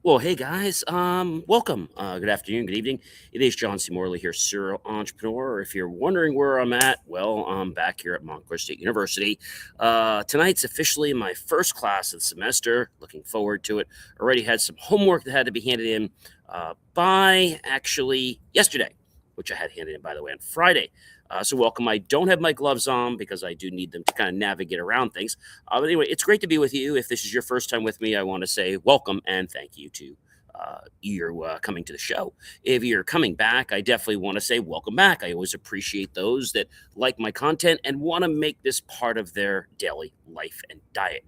Well, hey guys, welcome. Good afternoon, good evening. It is John C. Morley here, serial entrepreneur. If you're wondering where I'm at, well, I'm back here at Montclair State University. Tonight's officially my first class of the semester. Looking forward to it. Already had some homework that had to be handed in by actually yesterday, which I had handed in, by the way, on Friday. So welcome. I don't have my gloves on because I do need them to kind of navigate around things. But anyway, it's great to be with you. If this is your first time with me, I want to say welcome and thank you to you coming to the show. If you're coming back, I definitely want to say welcome back. I always appreciate those that like my content and want to make this part of their daily life and diet.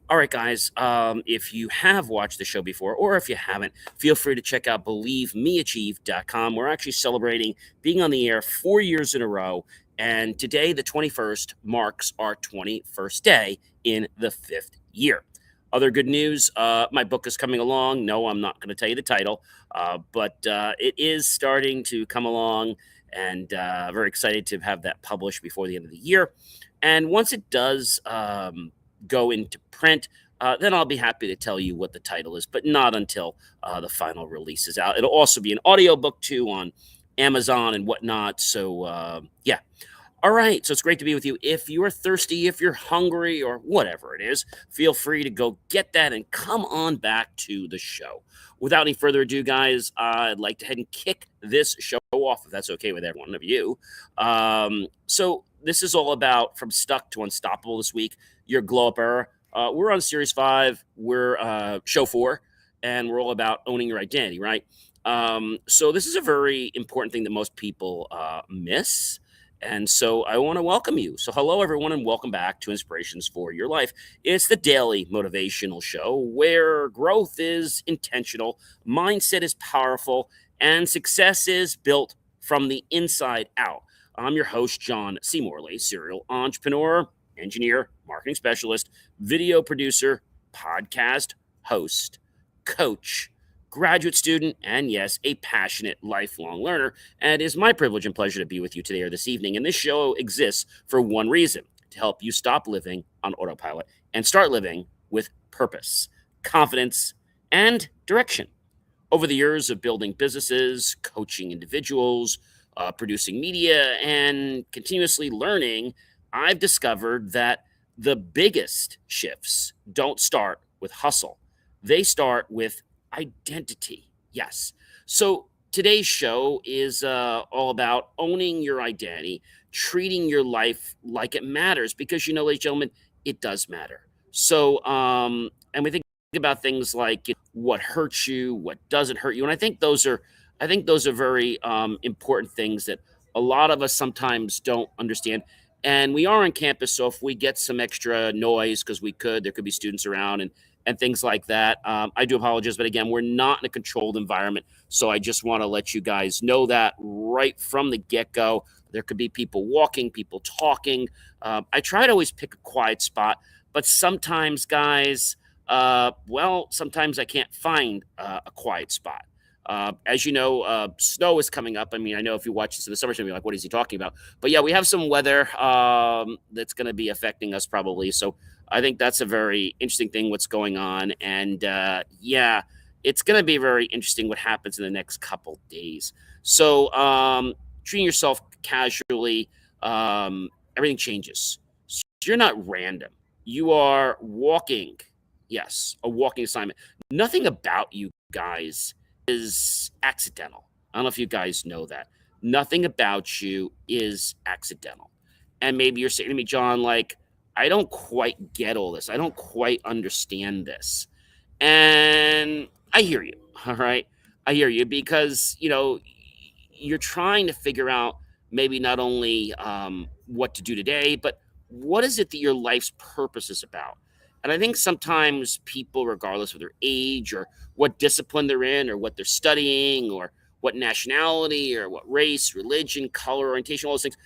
All right, guys. If you have watched the show before, or if you haven't, feel free to check out believemeachieve.com. We're actually celebrating being on the air 4 years in a row. And today, the 21st, marks our 21st day in the fifth year. Other good news, my book is coming along. No, I'm not going to tell you the title, but it is starting to come along, and very excited to have that published before the end of the year. And once it does, go into print, then I'll be happy to tell you what the title is, but not until the final release is out. It'll also be an audiobook too on Amazon and whatnot. So, yeah. All right. So it's great to be with you. If you're thirsty, if you're hungry, or whatever it is, feel free to go get that and come on back to the show. Without any further ado, guys, I'd like to head and kick this show off, if that's okay with every one of you. So this is all about from stuck to unstoppable this week, your glow up era. We're on series 5, we're show 4, and we're all about owning your identity, right? So this is a very important thing that most people miss. And so I want to welcome you. So, hello, everyone, and welcome back to Inspirations for Your Life. It's the daily motivational show where growth is intentional, mindset is powerful, and success is built from the inside out. I'm your host, John C. Morley, serial entrepreneur, engineer, marketing specialist, video producer, podcast host, coach, graduate student, and yes, a passionate lifelong learner. And it is my privilege and pleasure to be with you today or this evening. And this show exists for one reason: to help you stop living on autopilot and start living with purpose, confidence, and direction. Over the years of building businesses, coaching individuals, producing media, and continuously learning, I've discovered that the biggest shifts don't start with hustle, they start with identity. Yes. So today's show is all about owning your identity, treating your life like it matters, because, ladies and gentlemen, it does matter. So, and we think about things like what hurts you, what doesn't hurt you, and I think those are very important things that a lot of us sometimes don't understand. And we are on campus, so if we get some extra noise, because there could be students around and things like that. I do apologize, but again, we're not in a controlled environment, so I just want to let you guys know that right from the get go. There could be people walking, people talking. I try to always pick a quiet spot, but sometimes, guys, sometimes I can't find a quiet spot. As you know, snow is coming up. I mean, I know if you watch this in the summertime, you're like, what is he talking about? But yeah, we have some weather that's going to be affecting us probably. So I think that's a very interesting thing, what's going on. And yeah, it's going to be very interesting what happens in the next couple days. So treating yourself casually, everything changes. So you're not random. You are walking. Yes, a walking assignment. Nothing about you guys is accidental. I don't know if you guys know that. Nothing about you is accidental. And maybe you're saying to me, John, like, I don't quite get all this. I don't quite understand this. And I hear you. All right. I hear you because, you're trying to figure out maybe not only what to do today, but what is it that your life's purpose is about. And I think sometimes people, regardless of their age or what discipline they're in or what they're studying or what nationality or what race, religion, color, orientation, all those things,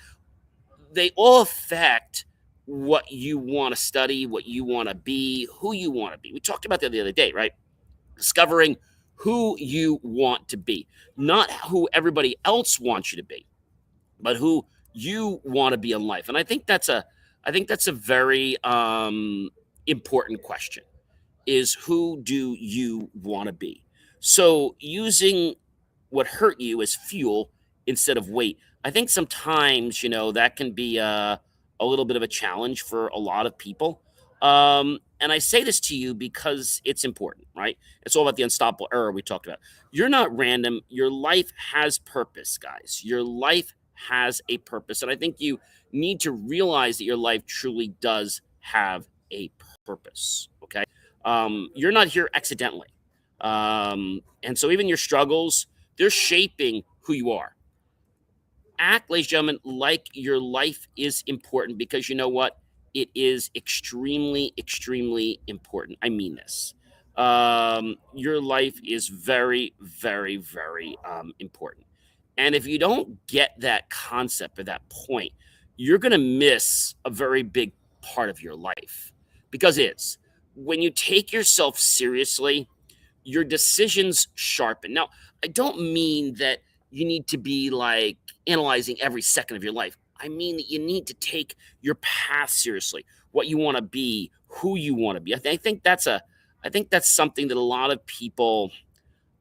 they all affect what you want to study, what you want to be, who you want to be. We talked about that the other day, right? Discovering who you want to be, not who everybody else wants you to be, but who you want to be in life. And I think that's a very important question: is who do you want to be? So using what hurt you as fuel instead of weight. I think sometimes, that can be a little bit of a challenge for a lot of people. And I say this to you because it's important, right? It's all about the unstoppable error we talked about. You're not random. Your life has purpose, guys. Your life has a purpose. And I think you need to realize that your life truly does have a purpose, okay? You're not here accidentally. And so even your struggles, they're shaping who you are. Act, ladies and gentlemen, like your life is important because you know what? It is extremely, extremely important. I mean this. Your life is very, very, very important. And if you don't get that concept or that point, you're going to miss a very big part of your life because it's when you take yourself seriously, your decisions sharpen. Now, I don't mean that you need to be like analyzing every second of your life. I mean that you need to take your path seriously, what you want to be, who you want to be. I think that's something that a lot of people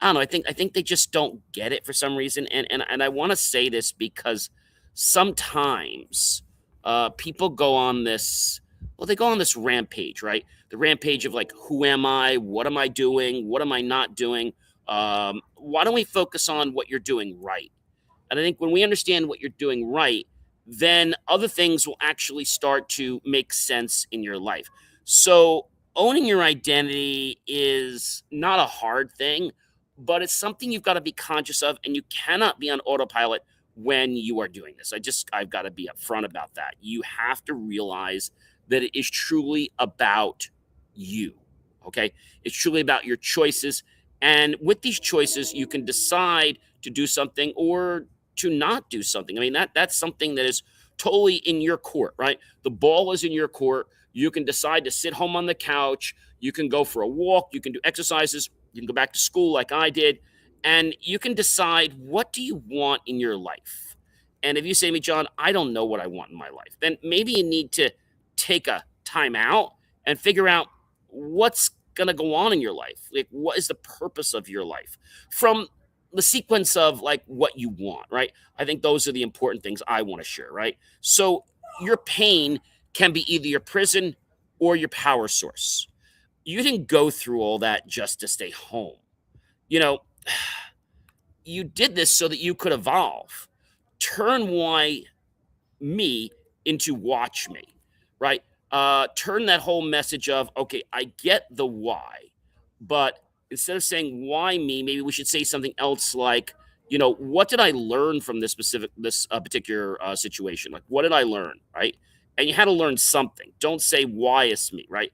I don't know. I think they just don't get it for some reason, and I want to say this because sometimes people go on this. Well, they go on this rampage, right? The rampage of like, who am I? What am I doing? What am I not doing? Why don't we focus on what you're doing right? And I think when we understand what you're doing right, then other things will actually start to make sense in your life. So, owning your identity is not a hard thing, but it's something you've got to be conscious of, and you cannot be on autopilot when you are doing this. I've got to be upfront about that. You have to realize that it is truly about you. Okay. It's truly about your choices. And with these choices, you can decide to do something or to not do something. I mean, that's something that is totally in your court, right? The ball is in your court. You can decide to sit home on the couch. You can go for a walk. You can do exercises. You can go back to school like I did. And you can decide, what do you want in your life? And if you say to me, John, I don't know what I want in my life, then maybe you need to take a time out and figure out what's going to go on in your life. Like, what is the purpose of your life? From the sequence of like what you want, right? I think those are the important things I want to share, right? So your pain can be either your prison or your power source. You didn't go through all that just to stay home. You know, you did this so that you could evolve. Turn why me into watch me, right? Turn that whole message of, okay, I get the why, but instead of saying why me, maybe we should say something else like, what did I learn from this particular situation? Like, what did I learn, right? And you had to learn something. Don't say why it's me, right?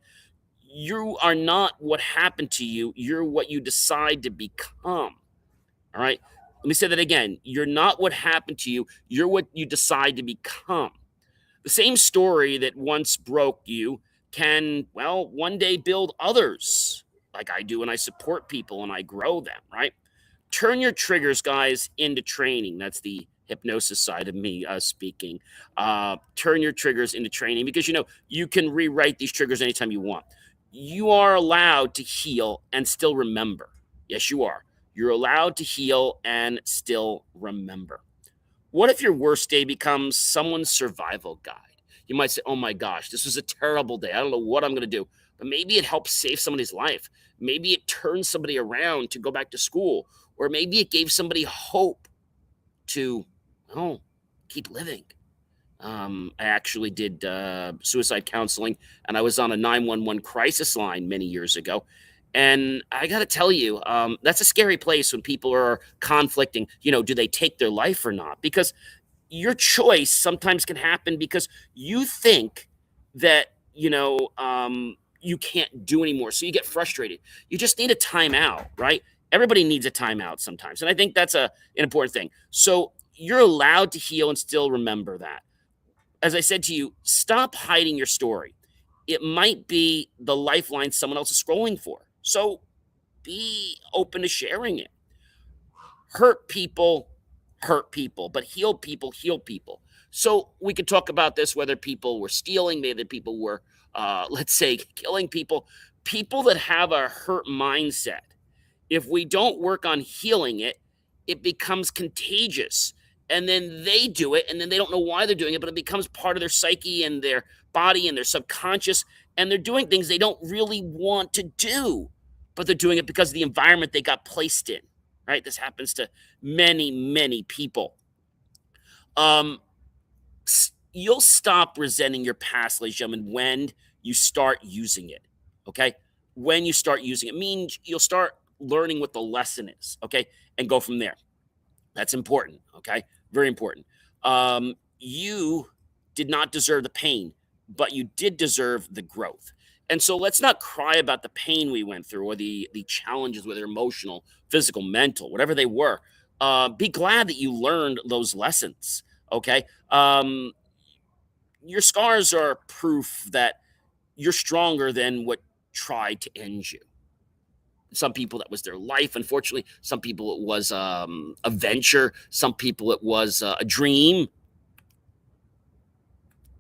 You are not what happened to you. You're what you decide to become. All right. Let me say that again. You're not what happened to you. You're what you decide to become. The same story that once broke you can, well, one day build others like I do, and I support people and I grow them, right? Turn your triggers, guys, into training. That's the hypnosis side of me speaking. Turn your triggers into training because, you can rewrite these triggers anytime you want. You are allowed to heal and still remember. Yes, you are. You're allowed to heal and still remember. What if your worst day becomes someone's survival guide? You might say, oh my gosh, this was a terrible day. I don't know what I'm going to do. But maybe it helps save somebody's life. Maybe it turns somebody around to go back to school. Or maybe it gave somebody hope to, oh, keep living. I actually did suicide counseling, and I was on a 911 crisis line many years ago. And I got to tell you, that's a scary place when people are conflicting. Do they take their life or not? Because your choice sometimes can happen because you think that, you can't do anymore. So you get frustrated. You just need a timeout, right? Everybody needs a timeout sometimes. And I think that's an important thing. So you're allowed to heal and still remember that. As I said to you, stop hiding your story. It might be the lifeline someone else is scrolling for. So be open to sharing it. Hurt people hurt people, but heal people heal people. So we could talk about this whether people were stealing, maybe people were, let's say, killing people. People that have a hurt mindset, If we don't work on healing it, it becomes contagious. And then they do it, and then they don't know why they're doing it, but it becomes part of their psyche and their body and their subconscious. And they're doing things they don't really want to do, but they're doing it because of the environment they got placed in, right? This happens to many, many people. Um, you'll stop resenting your past, ladies and gentlemen, when you start using it. Okay. When you start using it means you'll start learning what the lesson is. Okay. And go from there. That's important. Okay. Very important. You did not deserve the pain, but you did deserve the growth. And so let's not cry about the pain we went through or the challenges, whether emotional, physical, mental, whatever they were. Be glad that you learned those lessons. Okay. Your scars are proof that you're stronger than what tried to end you. Some people that was their life, unfortunately. Some people it was a venture. Some people it was a dream.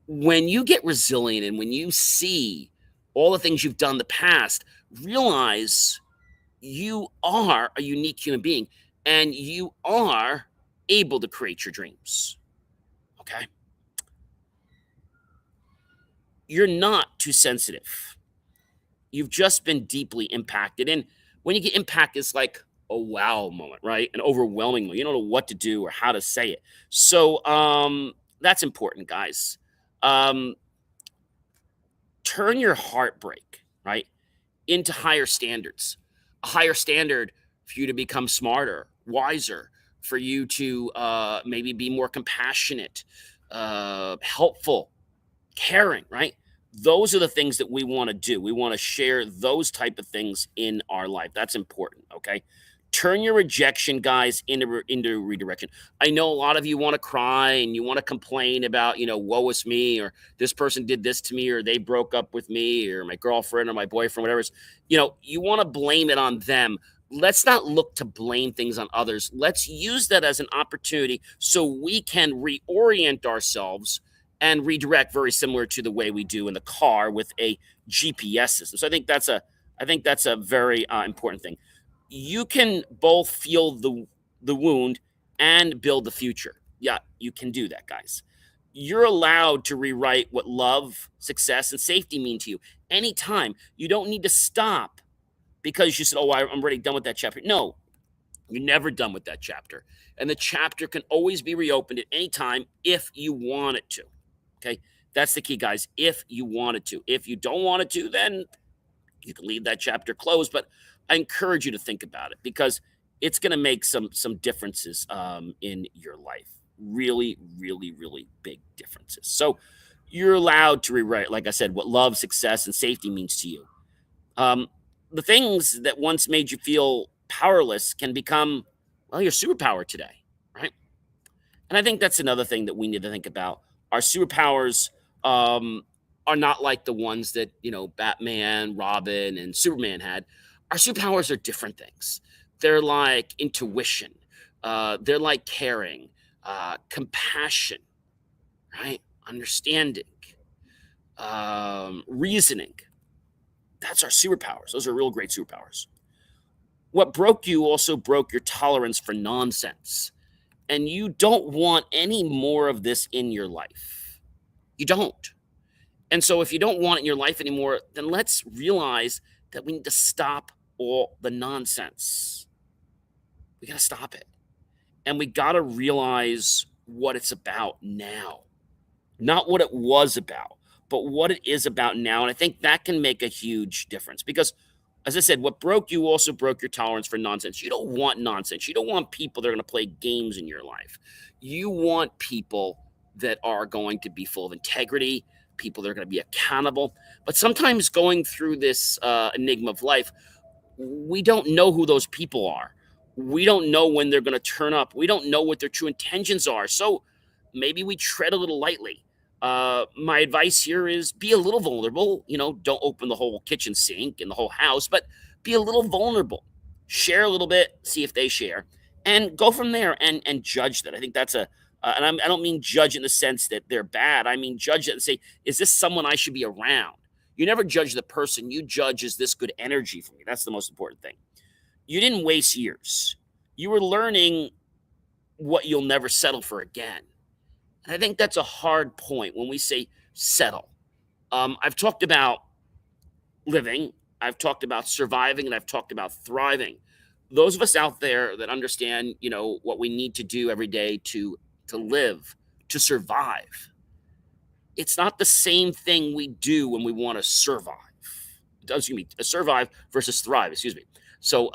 When you get resilient and when you see all the things you've done in the past, realize you are a unique human being and you are able to create your dreams. Okay. You're not too sensitive. You've just been deeply impacted. And when you get impacted, it's like a wow moment, right? An overwhelming moment. You don't know what to do or how to say it. So that's important, guys. Um, turn your heartbreak, right, into higher standards. A higher standard for you to become smarter, wiser, for you to maybe be more compassionate, helpful, caring, right? Those are the things that we want to do. We want to share those type of things in our life. That's important, okay? Turn your rejection, guys, into redirection. I know a lot of you want to cry and you want to complain about, woe is me, or this person did this to me, or they broke up with me, or my girlfriend or my boyfriend, whatever it is. You want to blame it on them. Let's not look to blame things on others. Let's use that as an opportunity so we can reorient ourselves and redirect, very similar to the way we do in the car with a GPS system. So I think that's a very important thing. You can both feel the wound and build the future. Yeah, you can do that, guys. You're allowed to rewrite what love, success, and safety mean to you anytime. You don't need to stop because you said, "Oh, I'm already done with that chapter." No, you're never done with that chapter. And the chapter can always be reopened at any time if you want it to. Okay. That's the key, guys. If you want it to. If you don't want it to, then you can leave that chapter closed. But I encourage you to think about it because it's going to make some differences in your life. Really, really, really big differences. So you're allowed to rewrite, like I said, what love, success, and safety means to you. Um, the things that once made you feel powerless can become, well, your superpower today, right? And I think that's another thing that we need to think about. Our superpowers um, are not like the ones that, Batman, Robin, and Superman had. Our superpowers are different things. They're like intuition, they're like caring, compassion, right? Understanding, reasoning. That's our superpowers. Those are real great superpowers. What broke you also broke your tolerance for nonsense. And you don't want any more of this in your life. You don't. And so if you don't want it in your life anymore, then let's realize that we need to stop all the nonsense. We got to stop it. And we got to realize what it's about now. Not what it was about, but what it is about now. And I think that can make a huge difference because, as I said, what broke you also broke your tolerance for nonsense. You don't want nonsense. You don't want people that are going to play games in your life. You want people that are going to be full of integrity, people that are going to be accountable. But sometimes going through this enigma of life, we don't know who those people are. We don't know when they're going to turn up. We don't know what their true intentions are. So maybe we tread a little lightly. My advice here is be a little vulnerable. Don't open the whole kitchen sink and the whole house, but be a little vulnerable. Share a little bit, see if they share, and go from there and judge that. I think that's I don't mean judge in the sense that they're bad. I mean judge it and say, is this someone I should be around? You never judge the person. You judge, is this good energy for me? That's the most important thing. You didn't waste years. You were learning what you'll never settle for again. And I think that's a hard point when we say settle. I've talked about living, I've talked about surviving, and I've talked about thriving. Those of us out there that understand, what we need to do every day to live, to survive. It's not the same thing we do when we want to survive. Excuse me, survive versus thrive. Excuse me. So,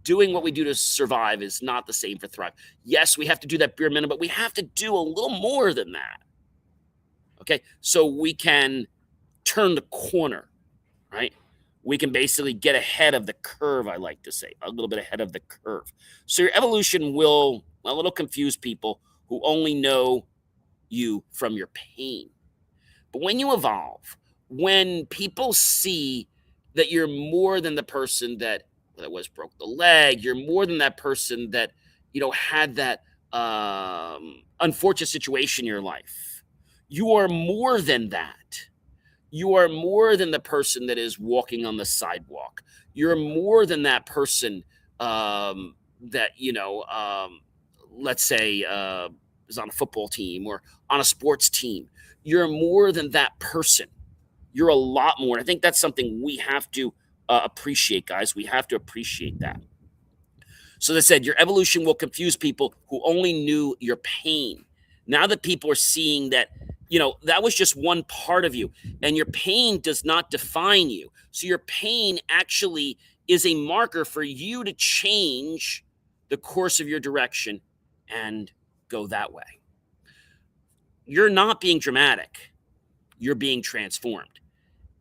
doing what we do to survive is not the same for thrive. Yes, we have to do that bare minimum, but we have to do a little more than that. Okay, so we can turn the corner, right? We can basically get ahead of the curve, I like to say, a little bit ahead of the curve. So your evolution will, well, it'll confuse people who only know you from your pain. But when you evolve, when people see that you're more than the person that was broke the leg, you're more than that person that had that unfortunate situation in your life. You are more than that. You are more than the person that is walking on the sidewalk. You're more than that person that let's say is on a football team or on a sports team. You're more than that person. You're a lot more. And I think that's something we have to appreciate, guys. We have to appreciate that. So they said your evolution will confuse people who only knew your pain. Now that people are seeing that, that was just one part of you, and your pain does not define you. So your pain actually is a marker for you to change the course of your direction and go that way. You're not being dramatic, you're being transformed.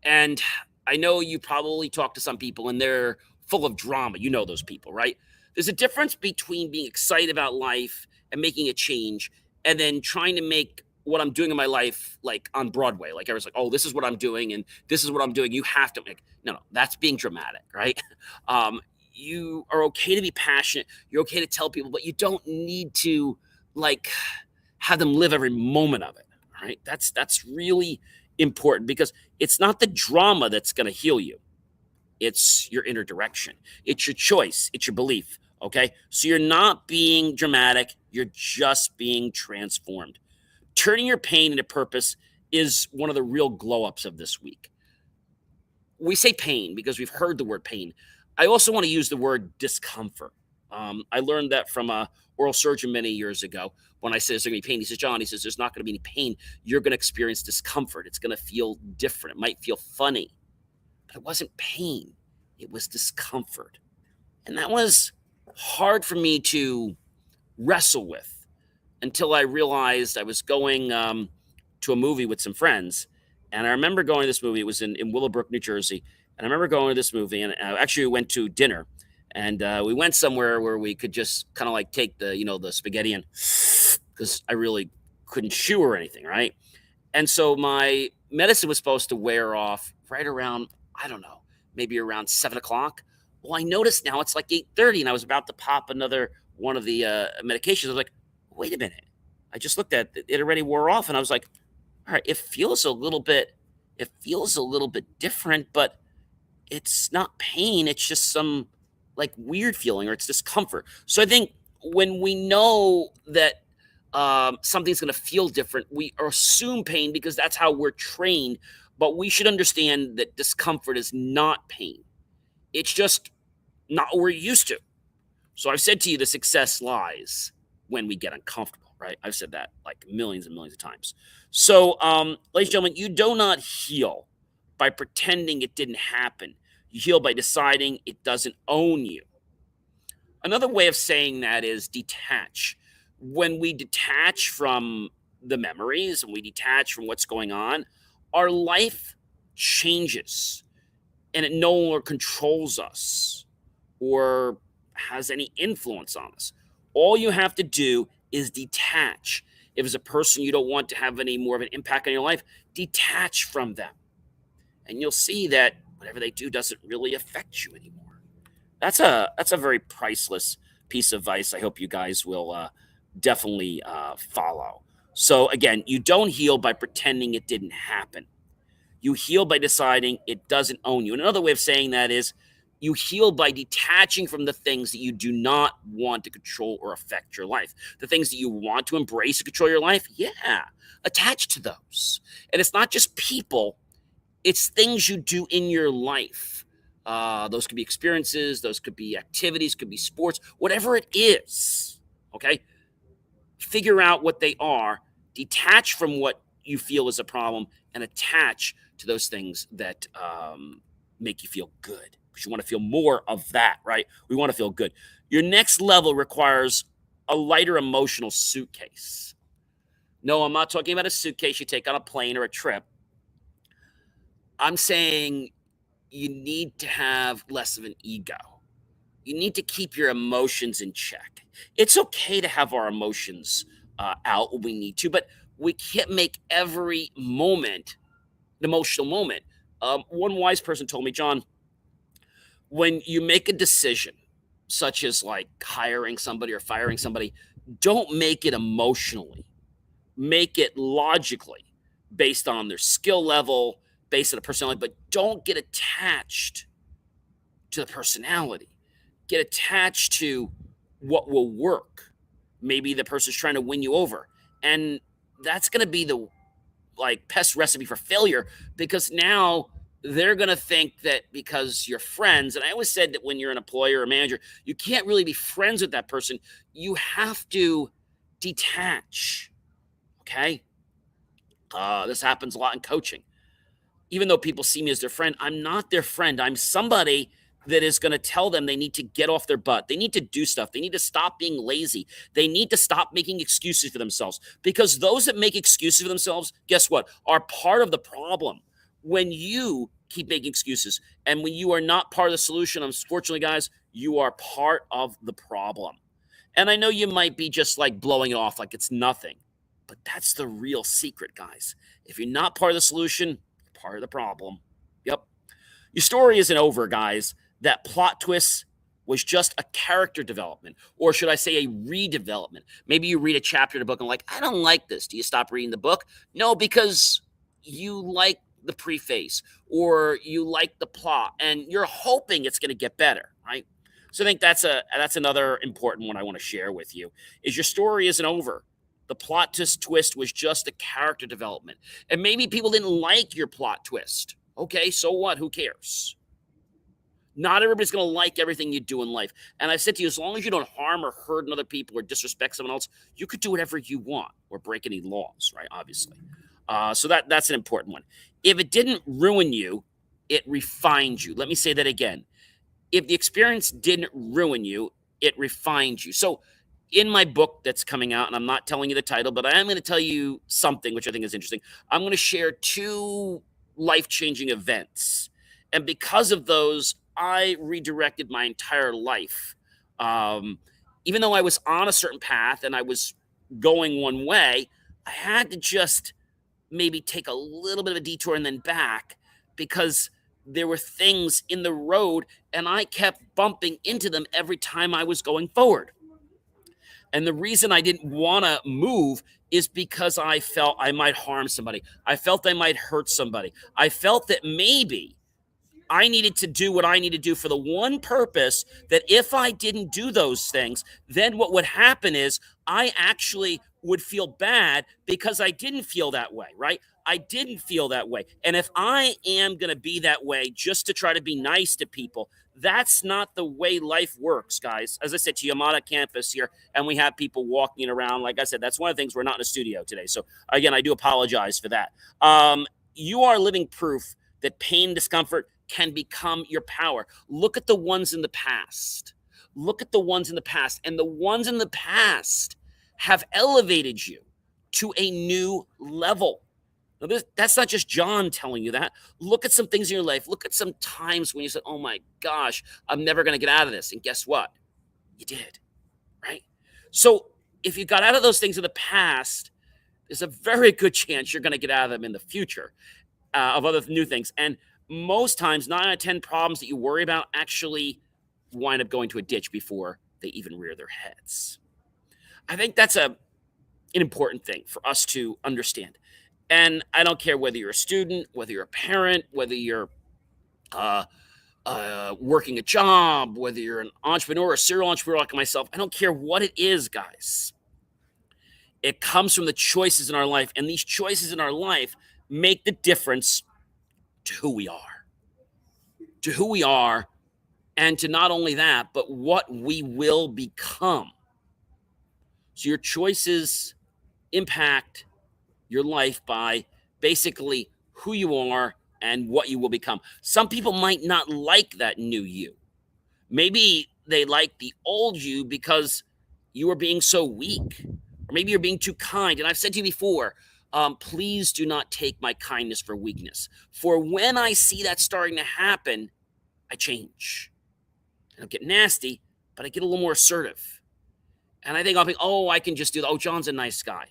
And I know you probably talk to some people and they're full of drama. You know those people, right? There's a difference between being excited about life and making a change and then trying to make what I'm doing in my life like on Broadway. Like I was like, oh, this is what I'm doing and this is what I'm doing. You have to make no, that's being dramatic, right? You are okay to be passionate. You're okay to tell people, but you don't need to like have them live every moment of it. Right? That's really important because it's not the drama that's going to heal you. It's your inner direction. It's your choice. It's your belief. Okay. So you're not being dramatic. You're just being transformed. Turning your pain into purpose is one of the real glow ups of this week. We say pain because we've heard the word pain. I also want to use the word discomfort. I learned that from a oral surgeon many years ago. When I said, is there going to be pain? He says, John, he says, there's not going to be any pain. You're going to experience discomfort. It's going to feel different. It might feel funny, but it wasn't pain. It was discomfort. And that was hard for me to wrestle with until I realized I was going to a movie with some friends. And I remember going to this movie. It was in Willowbrook, New Jersey. And I remember going to this movie and actually we went to dinner. And we went somewhere where we could just kind of like take the spaghetti and because I really couldn't chew or anything, right? And so my medicine was supposed to wear off right around, I don't know, maybe around 7 o'clock. Well, I noticed now it's like 8:30 and I was about to pop another one of the medications. I was like, wait a minute. I just looked at it, it already wore off. And I was like, all right, it feels a little bit different, but it's not pain. It's just some like weird feeling or it's discomfort. So I think when we know that something's going to feel different, we assume pain because that's how we're trained. But we should understand that discomfort is not pain. It's just not what we're used to. So I've said to you, the success lies when we get uncomfortable, right? I've said that like millions and millions of times. So, ladies and gentlemen, you do not heal by pretending it didn't happen. You heal by deciding it doesn't own you. Another way of saying that is detach. When we detach from the memories and we detach from what's going on, our life changes and it no longer controls us or has any influence on us. All you have to do is detach. If it's a person you don't want to have any more of an impact on your life, detach from them. And you'll see that whatever they do doesn't really affect you anymore. That's a very priceless piece of advice. I hope you guys will definitely follow. So again, you don't heal by pretending it didn't happen. You heal by deciding it doesn't own you. And another way of saying that is You heal by detaching from the things that you do not want to control or affect your life. The things that you want to embrace and control your life, yeah, attach to those. And it's not just people, it's things you do in your life. Those could be experiences, those could be activities, could be sports, whatever it is. Okay, figure out what they are, detach from what you feel is a problem, and attach to those things that make you feel good. Because you want to feel more of that, right? We want to feel good. Your next level requires a lighter emotional suitcase. No, I'm not talking about a suitcase you take on a plane or a trip. I'm saying you need to have less of an ego. You need to keep your emotions in check. It's okay to have our emotions out when we need to, but we can't make every moment an emotional moment. One wise person told me, John, when you make a decision, such as like hiring somebody or firing somebody, don't make it emotionally, make it logically based on their skill level, based on the personality, but don't get attached to the personality. Get attached to what will work. Maybe the person's trying to win you over. And that's going to be the like pest recipe for failure because now they're going to think that because you're friends. And I always said that when you're an employer or a manager, you can't really be friends with that person. You have to detach. Okay. This happens a lot in coaching. Even though people see me as their friend, I'm not their friend. I'm somebody that is going to tell them they need to get off their butt. They need to do stuff. They need to stop being lazy. They need to stop making excuses for themselves because those that make excuses for themselves, guess what, are part of the problem. When you keep making excuses and when you are not part of the solution, unfortunately, guys, you are part of the problem. And I know you might be just like blowing it off like it's nothing, but that's the real secret, guys. If you're not part of the solution, part of the problem. Yep. Your story isn't over, guys. That plot twist was just a character development, or should I say a redevelopment. Maybe you read a chapter in a book and like, I don't like this. Do you stop reading the book? No, because you like the preface or you like the plot and you're hoping it's going to get better, right? So I think that's another important one I want to share with you is your story isn't over. The twist was just a character development. And maybe people didn't like your plot twist. Okay, so what? Who cares? Not everybody's going to like everything you do in life. And I said to you, as long as you don't harm or hurt other people or disrespect someone else, you could do whatever you want or break any laws, right? Obviously. So that's an important one. If it didn't ruin you, it refined you. Let me say that again. If the experience didn't ruin you, it refined you. So in my book that's coming out, and I'm not telling you the title, but I am going to tell you something which I think is interesting. I'm going to share two life changing events. And because of those, I redirected my entire life. Um, Even though I was on a certain path and I was going one way, I had to just maybe take a little bit of a detour and then back because there were things in the road and I kept bumping into them every time I was going forward. And the reason I didn't want to move is because I felt I might harm somebody. I felt I might hurt somebody. I felt that maybe I needed to do what I need to do for the one purpose that if I didn't do those things, then what would happen is I actually would feel bad because I didn't feel that way, right? I didn't feel that way. And if I am going to be that way just to try to be nice to people, that's not the way life works, guys. As I said to you, I'm on a campus here and we have people walking around. Like I said, that's one of the things we're not in a studio today. So again, I do apologize for that. You are living proof that pain, discomfort can become your power. Look at the ones in the past. Look at the ones in the past. And the ones in the past have elevated you to a new level. Now, that's not just John telling you that. Look at some things in your life. Look at some times when you said, oh my gosh, I'm never going to get out of this. And guess what? You did, right? So if you got out of those things in the past, there's a very good chance you're going to get out of them in the future of other new things. And most times, 9 out of 10 problems that you worry about actually wind up going to a ditch before they even rear their heads. I think that's an important thing for us to understand. And I don't care whether you're a student, whether you're a parent, whether you're uh, working a job, whether you're an entrepreneur, a serial entrepreneur like myself, I don't care what it is, guys. It comes from the choices in our life, and these choices in our life make the difference to who we are, to who we are, and to not only that, but what we will become. So your choices impact your life by basically who you are and what you will become. Some people might not like that new you. Maybe they like the old you because you are being so weak, or maybe you're being too kind. And I've said to you before, please do not take my kindness for weakness. For when I see that starting to happen, I change. I don't get nasty, but I get a little more assertive. And I think I'll be, oh, I can just do that. Oh, John's a nice guy.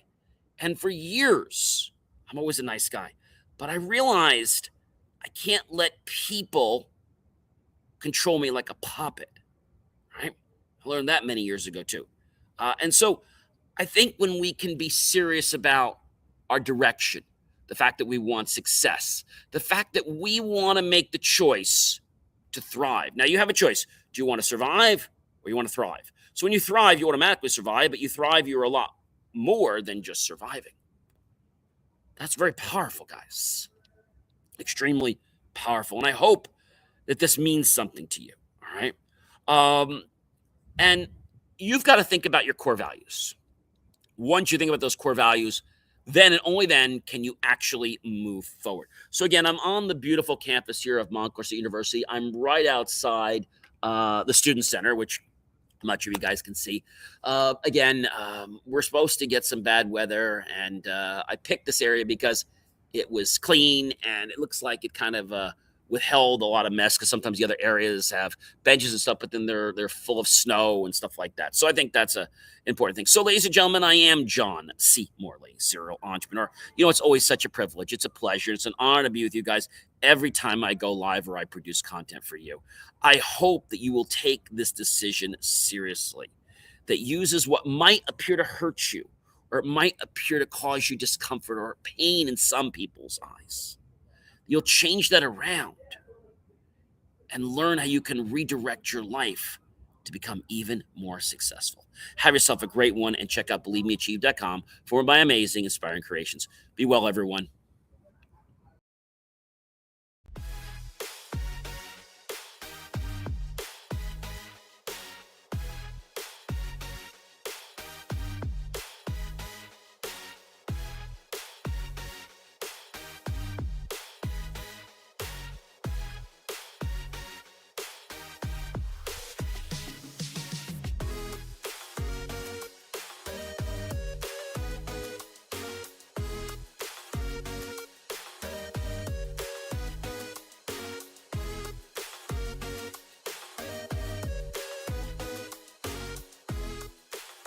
And for years, I'm always a nice guy. But I realized I can't let people control me like a puppet, right? I learned that many years ago, too. And so I think when we can be serious about our direction, the fact that we want success, the fact that we want to make the choice to thrive. Now, you have a choice. Do you want to survive or you want to thrive? So when you thrive, you automatically survive, but you thrive, you're a lot more than just surviving. That's very powerful, guys. Extremely powerful. And I hope that this means something to you. All right. And you've got to think about your core values. Once you think about those core values, then and only then can you actually move forward. So again, I'm on the beautiful campus here of Montclair State University. I'm right outside the student center, which I'm not sure you guys can see. We're supposed to get some bad weather, and I picked this area because it was clean and it looks like it kind of withheld a lot of mess because sometimes the other areas have benches and stuff, but then they're full of snow and stuff like that. So I think that's a important thing. So, ladies and gentlemen, I am John C. Morley, serial entrepreneur. You know, it's always such a privilege. It's a pleasure. It's an honor to be with you guys every time I go live or I produce content for you. I hope that you will take this decision seriously, that uses what might appear to hurt you, or it might appear to cause you discomfort or pain in some people's eyes. You'll change that around and learn how you can redirect your life to become even more successful. Have yourself a great one and check out believemeachieve.com for more of my amazing, inspiring creations. Be well, everyone.